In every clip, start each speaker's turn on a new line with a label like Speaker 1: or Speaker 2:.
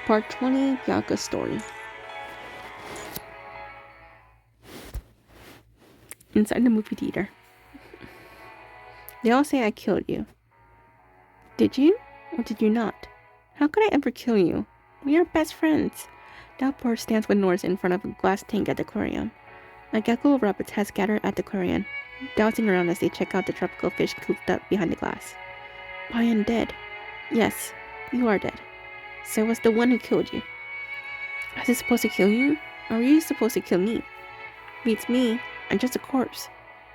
Speaker 1: Part 20, Bianca's story. Inside the movie theater. They all say I killed you. Did you? Or did you not? How could I ever kill you? We are best friends. Downpour stands with Norris in front of a glass tank at the aquarium. A gecko of rabbits has scattered at the aquarium, dowsing around as they check out the tropical fish cooped up behind the glass. I am dead. Yes, you are dead. So I was the one who killed you. Was I supposed to kill you? Or were you supposed to kill me? Beats me. I'm just a corpse.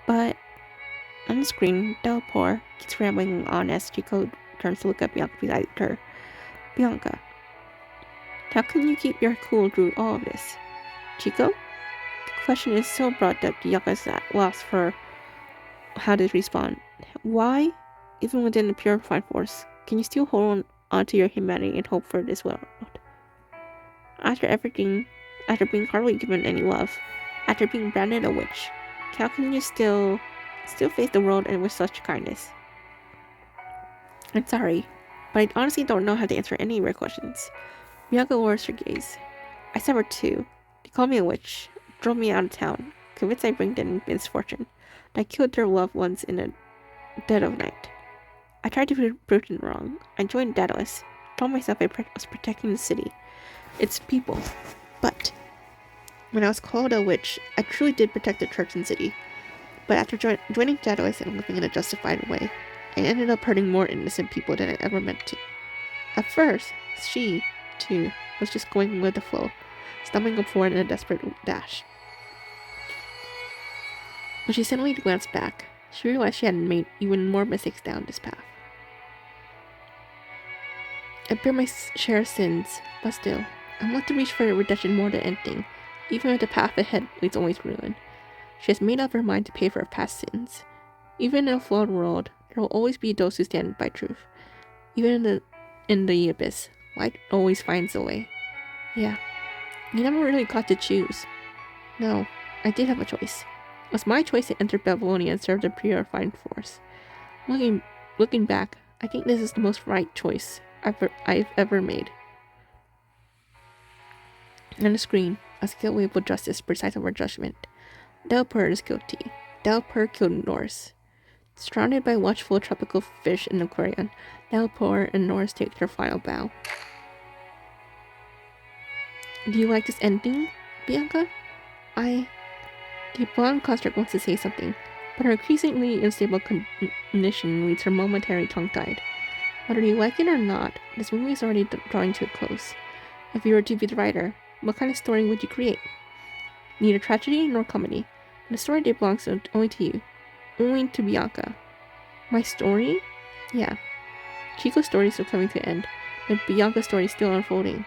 Speaker 1: But on the screen, Downpour keeps rambling on as Chico turns to look at Bianca beside her. Bianca, how can you keep your cool through all of this? Chico? The question is so broad that Bianca is at loss for how to respond. Why, even within the purified force, can you still hold on to your humanity and hope for this world? After being hardly given any love, after being branded a witch, how can you still face the world and with such kindness? I'm sorry, but I honestly don't know how to answer any of your questions. Bianca lowers her gaze. I suffered too. They called me a witch, drove me out of town, convinced I bring them misfortune. I killed their loved ones in the dead of night. I tried to prove them wrong. I joined Daedalus, told myself I was protecting the city, its people. But when I was called a witch, I truly did protect the church and city. But after joining Daedalus and living in a justified way, I ended up hurting more innocent people than I ever meant to. At first, she, too, was just going with the flow, stumbling up forward in a desperate dash. When she suddenly glanced back, she realized she had made even more mistakes down this path. I bear my share of sins, but still, I'm willing to reach for redemption more than anything, even if the path ahead leads always ruin. She has made up her mind to pay for her past sins. Even in a flawed world, there will always be those who stand by truth. Even in the abyss, light always finds a way. Yeah, you never really got to choose. No, I did have a choice. It was my choice to enter Babylonia and serve the purifying force. Looking back, I think this is the most right choice I've ever made. On the screen, a skilled wave of justice presides over judgment. Downpour is guilty. Downpour killed Norris. Surrounded by watchful tropical fish in the aquarium, Downpour and Norris take their final bow. Do you like this ending, Bianca? The blonde construct wants to say something, but her increasingly unstable condition leaves her momentarily tongue-tied. Whether you like it or not, this movie is already drawing to a close. If you were to be the writer, what kind of story would you create? Neither tragedy nor comedy. The story that belongs only to you. Only to Bianca. My story? Yeah. Chico's story is still coming to an end, but Bianca's story is still unfolding.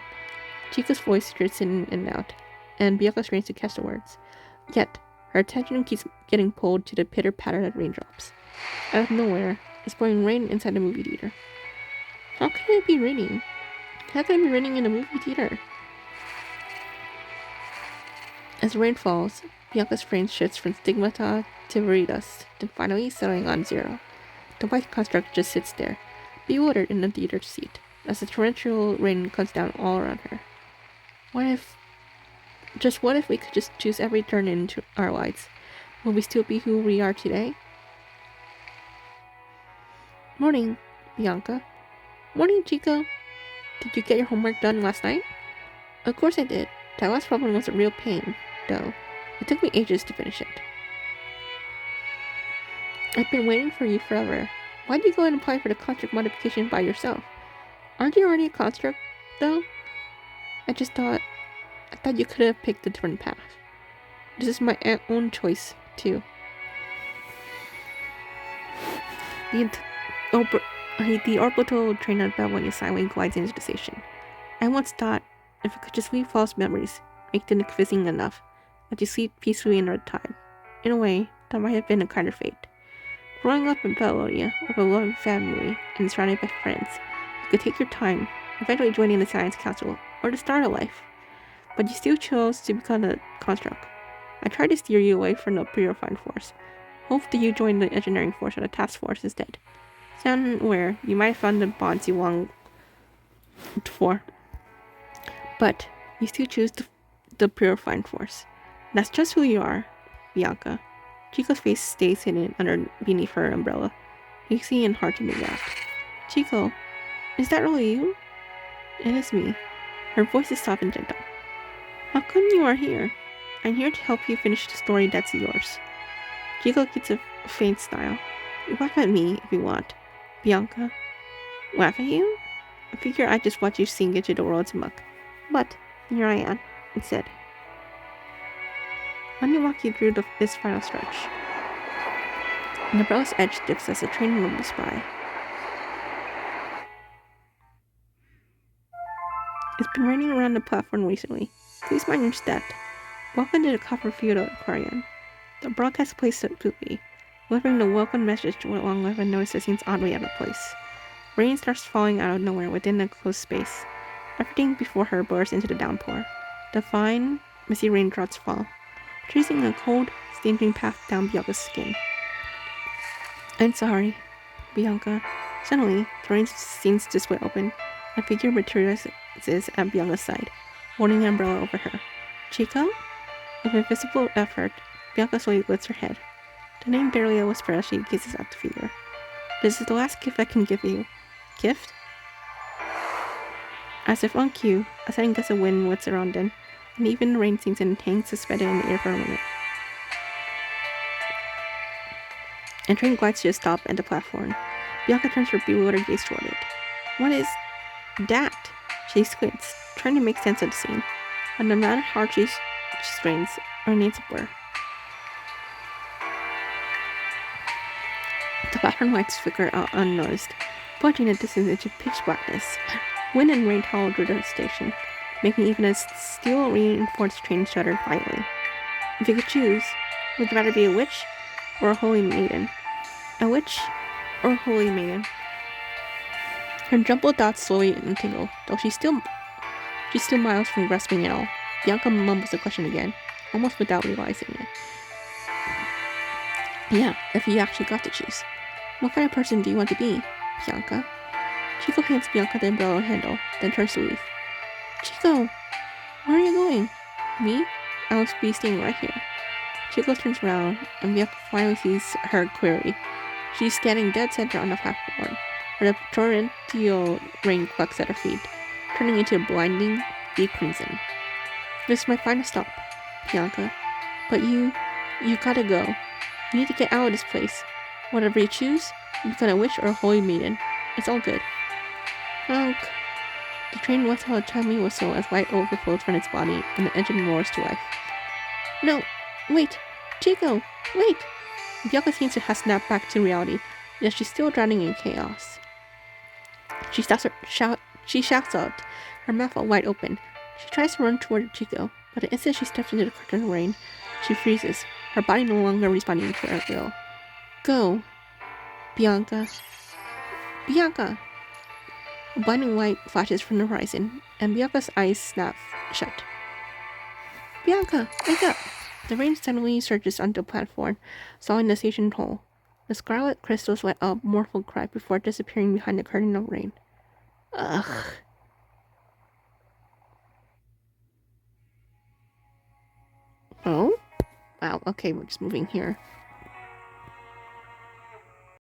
Speaker 1: Chico's voice drifts in and out, and Bianca strains to catch the words. Yet, her attention keeps getting pulled to the pitter-patter of raindrops. Out of nowhere, it's pouring rain inside the movie theater. How can it be raining? How can it be raining in a movie theater? As the rain falls, Bianca's frame shifts from stigmata to veritas, then finally settling on zero. The white construct just sits there, bewildered in the theater seat, as the torrential rain comes down all around her. What if we could just choose every turn into our lives? Will we still be who we are today? Morning, Bianca. Morning, Chico. Did you get your homework done last night? Of course I did. That last problem was a real pain, though. It took me ages to finish it. I've been waiting for you forever. Why'd you go and apply for the construct modification by yourself? Aren't you already a construct, though? I thought you could have picked a different path. This is my own choice, too. The orbital train of Babylonia silently glides into the station. I once thought, if I could just leave false memories, make them convincing enough, that you sleep peacefully in the tide. In a way, that might have been a kind of fate. Growing up in Babylonia, with a loving family and surrounded by friends, you could take your time, eventually joining the science council, or the start of life. But you still chose to become a construct. I tried to steer you away from the purifying force. Hoped that you join the engineering force or the task force instead. Somewhere, you might have found the bonds you longed for. But you still choose the purifying force. That's just who you are, Bianca. Chico's face stays hidden beneath her umbrella, hazy and hard to make out. Chico, is that really you? It is me. Her voice is soft and gentle. How come you are here? I'm here to help you finish the story that's yours. Chico gets a faint smile. Laugh at me if you want, Bianca. Laugh at you? I figure I just watch you sink into the world's muck. But here I am, instead. Let me walk you through this final stretch. The umbrella's edge dips as the train rumbles by. It's been raining around the platform recently. Please mind your step. Welcome to the Copperfield Aquarium. The broadcast plays completely, delivering the welcome message along with a notice that seems oddly out of place. Rain starts falling out of nowhere within a closed space. Everything before her blurs into the downpour. The fine, messy raindrops fall, tracing a cold, stinging path down Bianca's skin. I'm sorry, Bianca. Suddenly, the rain seems to split open. A figure materializes at Bianca's side, holding an umbrella over her. Chico? With a visible effort, Bianca slowly lifts her head. The name barely a whisper as she gazes at the figure. This is the last gift I can give you. Gift? As if on cue, a sudden gust of wind whips around them, and even the rain seems to hang suspended in the air for a moment. A train glides to a stop at the platform. Bianca turns her bewildered gaze toward it. What is that? She squints, trying to make sense of the scene, but no matter how she strains, her name's a blur. The platform lights flicker out unnoticed, plunging the distance into pitch blackness. Wind and rain howl through the station, making even a steel-reinforced train shudder violently. If you could choose, would you rather be a witch or a holy maiden? A witch or a holy maiden? Her jumbled thoughts slowly untangle, though she's still miles from grasping it all. Bianca mumbles the question again, almost without realizing it. Yeah, if you actually got to choose. What kind of person do you want to be, Bianca? Chico hands Bianca the umbrella handle, then turns to leave. Chico, where are you going? Me? I will be staying right here. Chico turns around, and Bianca finally sees her clearly. She's standing dead center on the platform, where the torrential rain clucks at her feet, turning into a blinding, deep crimson. This is my final stop, Bianca. But you gotta go. You need to get out of this place. Whatever you choose, you become a witch or a holy maiden. It's all good. Honk. The train lets out a chiming whistle as light overflows from its body and the engine roars to life. No! Wait! Chico! Wait! Bianca seems to have snapped back to reality, yet she's still drowning in chaos. She shouts out, her mouth wide open. She tries to run toward Chico, but the instant she steps into the curtain rain, she freezes, her body no longer responding to her will. Go! Bianca! Bianca! A blinding light flashes from the horizon, and Bianca's eyes snap shut. Bianca, wake up! The rain suddenly surges onto the platform, sawing the station hole. The scarlet crystals let out a mournful cry before disappearing behind the curtain of rain. Ugh. Oh? Wow, okay, we're just moving here.